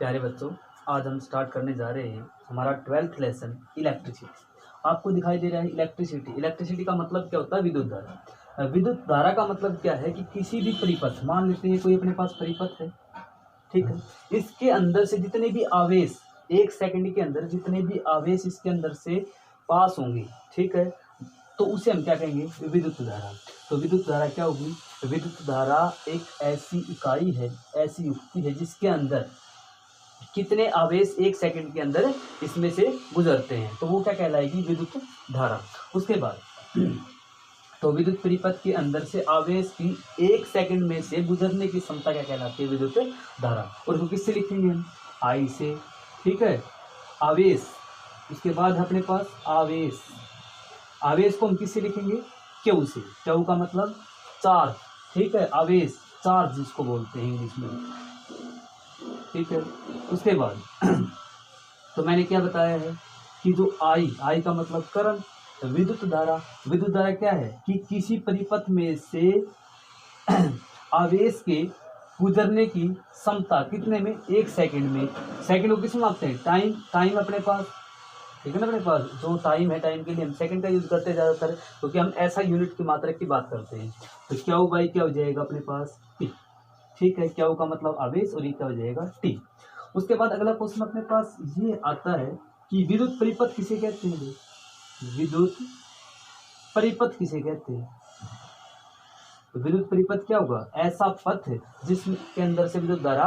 प्यारे बच्चों, आज हम स्टार्ट करने जा रहे हैं हमारा 12th लेसन इलेक्ट्रिसिटी। आपको दिखाई दे रहा है इलेक्ट्रिसिटी। इलेक्ट्रिसिटी का मतलब क्या होता है? विद्युत धारा। विद्युत धारा का मतलब क्या है कि किसी भी परिपथ, मान लेते हैं कोई अपने पास परिपथ है, ठीक है, इसके अंदर से जितने भी आवेश, 1 सेकंड के अंदर जितने भी आवेश इसके अंदर से पास होंगे, ठीक है, तो उसे हम क्या कहेंगे? विद्युत धारा। तो विद्युत धारा क्या होगी? विद्युत धारा एक ऐसी इकाई है, ऐसी युक्ति है जिसके अंदर कितने आवेश 1 सेकंड के अंदर इसमें से गुजरते हैं, तो वो क्या कहलाएगी? विद्युत धारा। उसके बाद तो विद्युत परिपथ के अंदर से आवेश की 1 सेकंड में से गुजरने की क्षमता क्या कहलाती है? विद्युत धारा। और उसको किससे लिखेंगे हम? आई से, ठीक है, आवेश। उसके बाद अपने पास आवेश, आवेश को हम किससे लिखेंगे? क्यू से। क्यू का मतलब चार्ज, ठीक है, आवेश चार्ज जिसको बोलते हैं इंग्लिश में, ठीक है। उसके बाद तो मैंने क्या बताया है कि जो आई का मतलब करंट, तो विद्युत धारा, विद्युत धारा क्या है कि किसी परिपथ में से आवेश के गुजरने की क्षमता कितने में? 1 सेकंड में। सेकंड को किस में मापते हैं? टाइम अपने पास, ठीक है ना, अपने पास जो टाइम है, टाइम के लिए हम सेकंड का यूज करते हैं ज़्यादातर, क्योंकि हम ऐसा यूनिट की मात्रा की बात करते हैं। तो क्यू बाई क्या हो जाएगा अपने पास? टी, ठीक है। क्यू का मतलब आवेश और ये क्या हो जाएगा? टी। उसके बाद अगला क्वेश्चन अपने पास ये आता है कि विद्युत परिपथ किसे कहते हैं? विद्युत परिपथ किसे कहते हैं? तो विद्युत परिपथ क्या होगा? ऐसा पथ जिसके अंदर से विद्युत धारा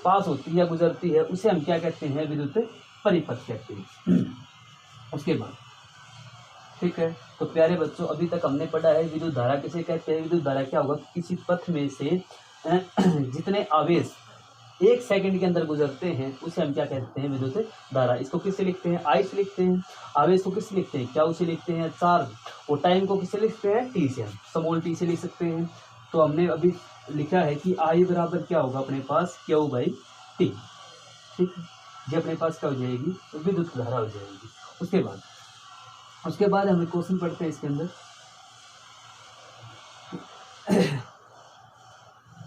पास होती है या गुजरती है, उसे हम क्या कहते हैं? विद्युत परिपथ कहते हैं। उसके बाद, ठीक है, तो प्यारे बच्चों, अभी तक हमने पढ़ा है विद्युत धारा किसे कहते हैं। विद्युत धारा क्या होगा? किसी पथ में से जितने आवेश 1 सेकंड के अंदर गुजरते हैं उसे हम क्या कहते हैं? विद्युत धारा। इसको किससे लिखते हैं? आई से लिखते हैं। आवेश को किससे लिखते हैं? क्यू से लिखते हैं, चार्ज। और टाइम को किससे लिखते हैं? टी से, हम स्मॉल टी से लिख सकते हैं। तो हमने अभी लिखा है कि आई बराबर क्या होगा अपने पास? क्यू बाई टी, ठीक है। ये अपने पास क्या हो जाएगी? तो विद्युत धारा हो जाएगी। उसके बाद हमें क्वेश्चन पढ़ते हैं इसके अंदर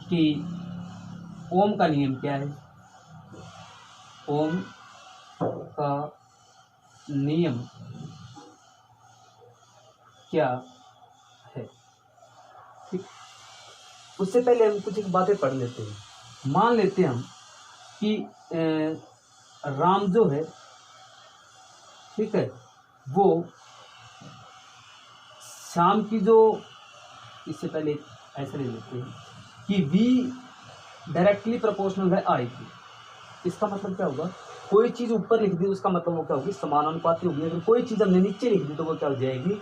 कि ओम का नियम क्या है? ओम का नियम क्या है, ठीक। उससे पहले हम कुछ एक बातें पढ़ लेते हैं। मान लेते हैं हम कि राम जो है, ठीक है, वो शाम की जो, इससे पहले ऐसे ले लेते हैं कि V डायरेक्टली प्रोपोर्शनल है I की। इसका मतलब क्या होगा? कोई चीज़ ऊपर लिख दी उसका मतलब वो क्या होगी? समानुपाती होगी। अगर कोई चीज़ हमने नीचे लिख दी तो वो क्या हो जाएगी?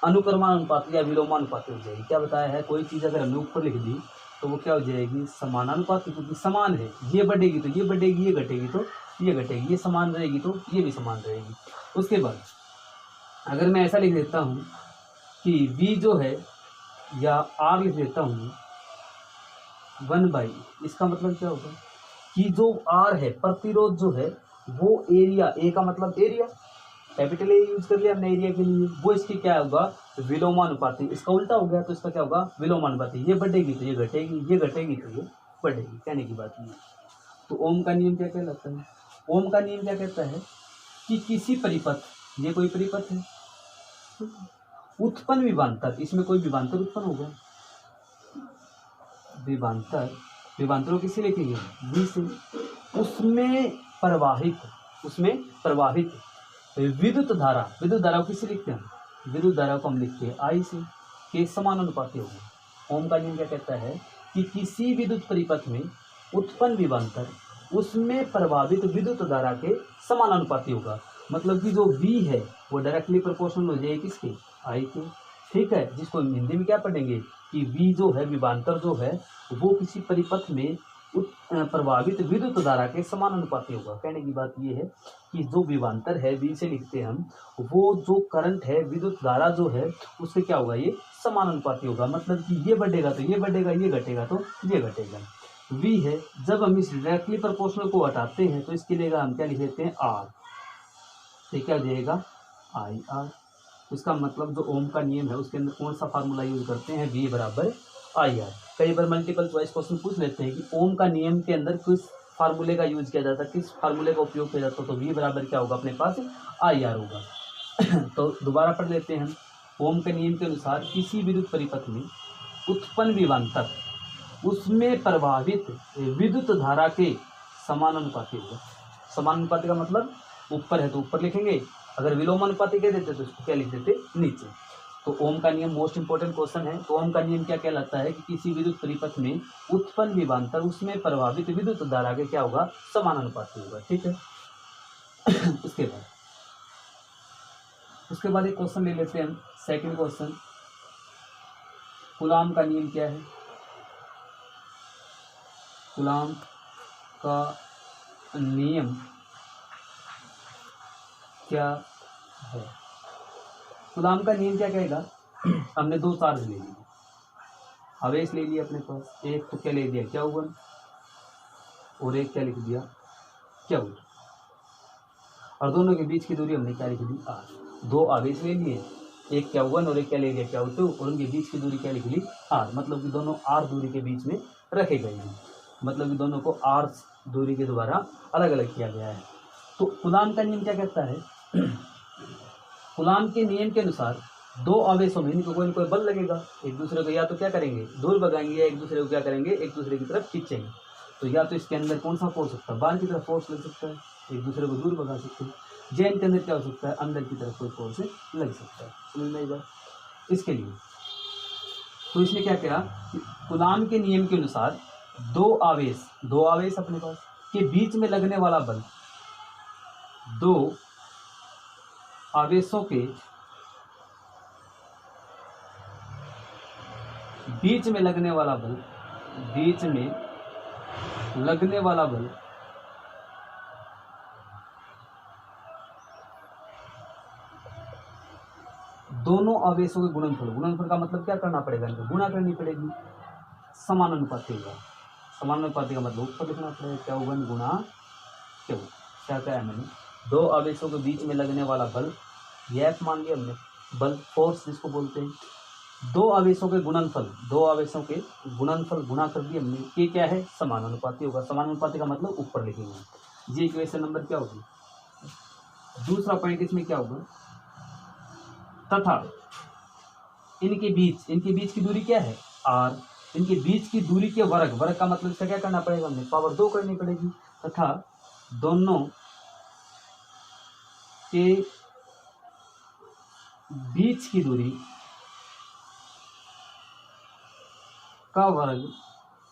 अनुक्रमानुपाती या विलोमानुपाती हो जाएगी। क्या बताया है? कोई चीज़ अगर हमने ऊपर लिख दी तो वो क्या हो जाएगी? समानुपाती, क्योंकि समान है। ये बढ़ेगी तो ये बढ़ेगी, ये घटेगी तो ये घटेगी, ये समान रहेगी तो ये भी समान रहेगी। उसके बाद अगर मैं ऐसा लिख देता हूँ कि V जो है, या R लिख देता हूँ 1/, इसका मतलब क्या होगा कि जो R है, प्रतिरोध जो है, वो एरिया, ए का मतलब एरिया, कैपिटल ए यूज कर लिया हमने एरिया के लिए, वो इसकी क्या होगा? विलोमानुपाती। इसका उल्टा हो गया तो इसका क्या होगा? विलोमानुपाती। ये बढ़ेगी तो ये घटेगी, ये घटेगी तो ये बढ़ेगी। कहने की बात ये। तो ओम का नियम क्या कहलाता है? ओम का नियम क्या कहता है कि किसी परिपथ, ये कोई परिपथ है, उत्पन्न विभवांतर, इसमें कोई विभवांतर उत्पन्न होगा, विभवांतरों किससे लिखेंगे? V से। उसमें प्रवाहित विद्युत धारा, विद्युत धारा को किससे लिखते हैं? विद्युत धारा को हम लिखते हैं I से, के समानुपाती होगा। ओम का नियम क्या कहता है कि किसी विद्युत परिपथ में उत्पन्न विभवांतर उसमें प्रभावित विद्युत धारा के समानुपाती होगा। मतलब कि जो V है वो डायरेक्टली प्रोपोर्शनल हो जाएगी किसके? I के, ठीक है। जिसको हिंदी में क्या पढ़ेंगे कि V जो है, विभवांतर जो है, वो किसी परिपथ में प्रभावित विद्युत धारा के समानुपाती होगा। कहने की बात ये है कि जो विभवांतर है, V से लिखते हैं हम, वो जो करंट है, विद्युत धारा जो है, उससे क्या होगा? ये समानुपाती होगा। मतलब कि ये बढ़ेगा तो ये बढ़ेगा, ये घटेगा तो ये घटेगा। V है, जब हम इस डायरेक्टली प्रोपोर्शनल को हटाते हैं तो इसके लिए हम क्या लिख देते हैं? R। तो क्या हो जाएगा? IR। इसका मतलब जो ओम का नियम है उसके अंदर कौन सा फार्मूला यूज करते हैं? V बराबर IR। कई बार मल्टीपल चॉइस क्वेश्चन पूछ लेते हैं कि ओम का नियम के अंदर किस फार्मूले का यूज किया जाता है, किस फार्मूले का उपयोग किया जाता है, तो V बराबर क्या होगा अपने पास IR होगा। तो दोबारा पढ़ लेते हैं हम। ओम के नियम के अनुसार किसी विद्युत परिपथ में उत्पन्न विभवांतर उसमें प्रभावित विद्युत धारा के समानुपाती होगा। समानुपाती का मतलब ऊपर है तो ऊपर लिखेंगे, अगर विलोमानुपाती कह देते तो उसको क्या लिख देते नीचे। तो ओम का नियम मोस्ट इंपॉर्टेंट क्वेश्चन है। तो ओम का नियम क्या कहलाता है कि किसी विद्युत परिपथ में उत्पन्न विभवांतर उसमें प्रभावित विद्युत धारा के क्या होगा समानुपाती होगा। ठीक है। उसके बाद एक क्वेश्चन ले लेते हैं हम। सेकंड क्वेश्चन, कूलाम का नियम क्या है? कूलाम का नियम क्या है? कूलाम का नियम क्या कहेगा? हमने दो चार्ज ले लिए, आवेश ले लिया अपने पास, एक तो क्या ले दिया Q1 और एक क्या लिख दिया Q2, और दोनों के बीच की दूरी हमने क्या लिख दी R। दो आवेश ले लिए, एक Q1 और एक क्या ले लिया Q2, और उनके बीच की दूरी क्या लिख ली R। मतलब कि दोनों R दूरी के बीच में रखे गए हैं, मतलब कि दोनों को R दूरी के द्वारा अलग अलग किया गया है। तो कूलाम का नियम क्या कहता है? कूलाम के नियम के अनुसार दो आवेशों में इनको कोई न कोई बल लगेगा, एक दूसरे को या तो क्या करेंगे दूर भगाएंगे, या एक दूसरे को क्या करेंगे एक दूसरे की तरफ खींचेंगे। तो या तो इसके अंदर कौन सा फोर्स सकता है, बाहर की तरफ फोर्स लग सकता है, एक दूसरे को दूर भगा सकते हैं। जैन के अंदर क्या हो सकता है, अंदर की तरफ कोई फोर्स लग सकता है। समझ में आई बात? इसके लिए तो इसने क्या किया कि कूलाम के नियम के अनुसार दो आवेश अपने पास के बीच में लगने वाला बल, दो आवेशों के बीच में लगने वाला बल, दोनों आवेशों के गुणनफल का मतलब क्या करना पड़ेगा, इनको गुणा करनी पड़ेगी, समानुपाती होगा। समानुपाती का मतलब ऊपर लिखना पड़ेगा Q1 गुणा Q। क्या है मैंने, दो आवेशों के बीच में लगने वाला बल, यह F मान लिया हमने, बल फोर्स जिसको बोलते हैं। दो आवेशों के गुणनफल गुणा कर दिए हमने, ये क्या है समानुपाती होगा। समानुपाती का मतलब ऊपर लिखेंगे। ये इक्वेशन नंबर क्या होगी? दूसरा पॉइंट इसमें क्या होगा, तथा इनके बीच की दूरी क्या है R। इनके बीच की दूरी के वर्ग का मतलब इसका क्या करना पड़ेगा, हमने पावर 2 करनी पड़ेगी। तथा दोनों के बीच की दूरी का वर्ग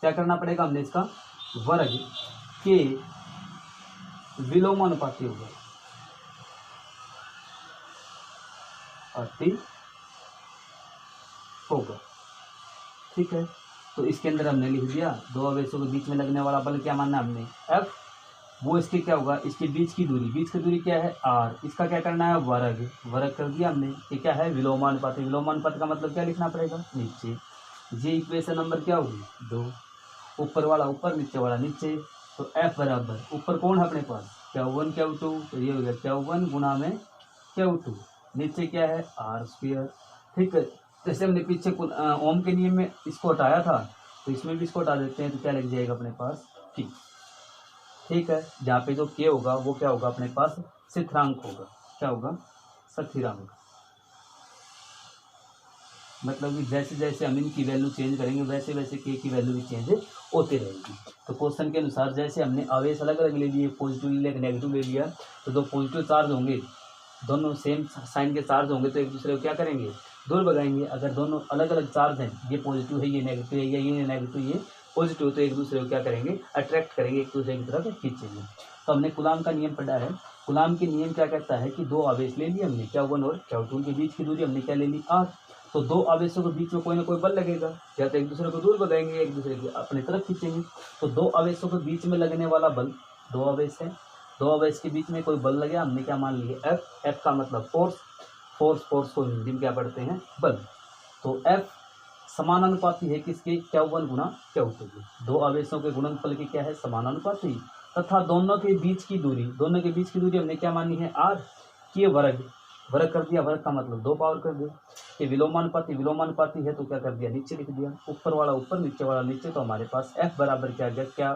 क्या करना पड़ेगा, हमने इसका वर्ग के विलोमानुपाती होगा। ठीक है। तो इसके अंदर हमने लिख दिया दो आवेशों के बीच में लगने वाला बल क्या मानना हमने F, वो इसके क्या होगा, इसके बीच की दूरी क्या है R। इसका क्या करना है वर्ग कर दिया हमने। ये क्या है विलोमानुपाती का मतलब क्या लिखना पड़ेगा नीचे। ये इक्वेशन नंबर क्या होगी 2। ऊपर वाला ऊपर, नीचे वाला नीचे। तो F बराबर ऊपर कौन है अपने पास Q1 Q2, तो ये हो गया Q1 गुणा में Q2, नीचे क्या है R²। ठीक है। जैसे हमने पीछे ओम के नियम में इसको हटाया था, तो इसमें भी इसको हटा देते हैं, तो क्या लग जाएगा अपने पास T। ठीक है। जहाँ पे जो K होगा वो क्या होगा अपने पास स्थिरांक होगा। क्या होगा स्थिरांक। मतलब कि जैसे जैसे हम इनकी वैल्यू चेंज करेंगे वैसे वैसे K की वैल्यू भी चेंज होती रहेगी। तो क्वेश्चन के अनुसार जैसे हमने आवेश अलग अलग ले लिए, पॉजिटिव ले लिया नेगेटिव ले लिया, तो दो पॉजिटिव चार्ज होंगे, दोनों सेम साइन के चार्ज होंगे, तो एक दूसरे को क्या करेंगे दूर भगाएंगे। अगर दोनों अलग अलग चार्ज हैं, ये पॉजिटिव है ये नेगेटिव है, या ये नेगेटिव ये पॉजिटिव, तो एक दूसरे को क्या करेंगे अट्रैक्ट करेंगे, एक दूसरे की तरफ खींचेंगे। तो हमने कूलाम का नियम पढ़ा है। कूलाम के नियम क्या कहता है कि दो आवेश ले लिए हमने Q1 और Q2 के बीच की दूरी हमने क्या ले ली R। तो दो आवेशों के बीच में कोई ना कोई बल लगेगा, या तो एक दूसरे को दूर भगाएंगे, एक दूसरे की अपनी तरफ खींचेंगे। तो दो आवेशों के बीच में लगने वाला बल, दो आवेश है, दो आवेश के बीच में कोई बल लगे, हमने क्या मान लिया F का मतलब फोर्स को हिंदी में क्या पढ़ते हैं बल। तो F समानुपाती है किसके Q1 गुणा Q2 के। दो आवेशों के गुणनफल की क्या है समानुपाती। तथा दोनों के बीच की दूरी हमने क्या मानी है R। के वर्ग कर दिया, वर्ग का मतलब 2 पावर कर दिया। कि विलोमानुपाती है तो क्या कर दिया, नीचे लिख दिया, ऊपर वाला ऊपर नीचे वाला नीचे। तो हमारे पास F बराबर क्या आ गया, क्या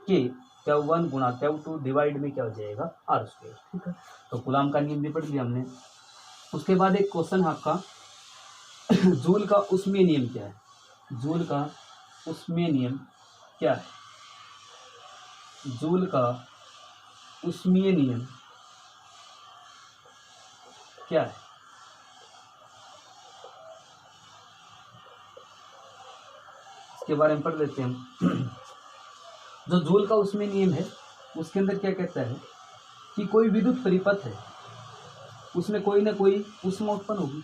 के Q1 गुणा Q2 डिवाइड में क्या हो जाएगा, R स्क्वायर। ठीक है, तो कूलाम का नियम भी पढ़ लिया हमने। उसके बाद एक क्वेश्चन है आपका जूल का उष्मीय नियम क्या है, जूल का उष्मीय नियम क्या है, जूल का उष्मीय नियम क्या है। इसके बारे में पढ़ लेते हैं हम। जो जूल का उष्मीय नियम है उसके अंदर क्या कहता है कि कोई विद्युत परिपथ है, उसमें कोई ना कोई ऊष्मा उत्पन्न होगी।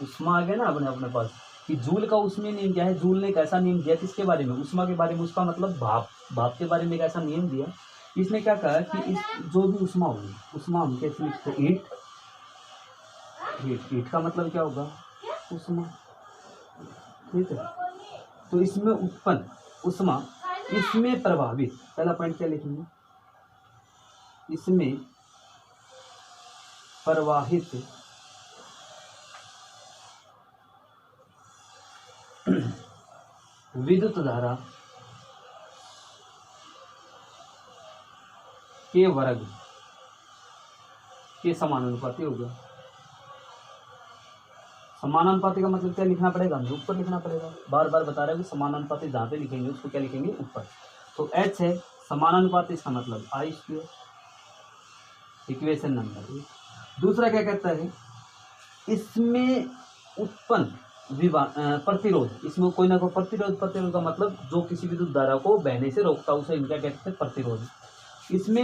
ऊष्मा आ गया ना अपने पास, कि जूल का उष्मीय नियम क्या है, जूल ने एक ऐसा नियम दिया किसके बारे में, ऊष्मा के बारे में, उसका मतलब भाप के बारे में एक ऐसा नियम दिया। इसने क्या कहा कि इस जो भी ऊष्मा होगी, ऊष्मा हम कैसे लिखते हैं, हीट का मतलब क्या होगा, ऊष्मा। ठीक है, तो इसमें उत्पन्न ऊष्मा इसमें प्रभावित, पहला पॉइंट क्या लिखेंगे, इसमें प्रवाहित विद्युत धारा के वर्ग के समानुपाती होगा। समानुपाती का मतलब क्या लिखना पड़ेगा, हमें ऊपर लिखना पड़ेगा, बार बार बता रहे हैं कि समानुपाती जहाँ पे लिखेंगे उसको क्या लिखेंगे, ऊपर। तो H है समानुपाती, इसका मतलब I स्क्वायर, इक्वेशन नंबर 1। दूसरा क्या कहता है, इसमें उत्पन्न प्रतिरोध, इसमें कोई ना कोई प्रतिरोध का मतलब जो किसी विद्युत धारा को बहने से रोकता है उसे इनका कहते हैं प्रतिरोध। इसमें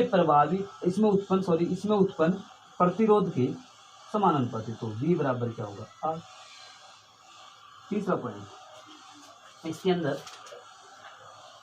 उत्पन्न प्रतिरोध के समानुपाती, तो V बराबर क्या होगा, R। तीसरा पॉइंट, इसके अंदर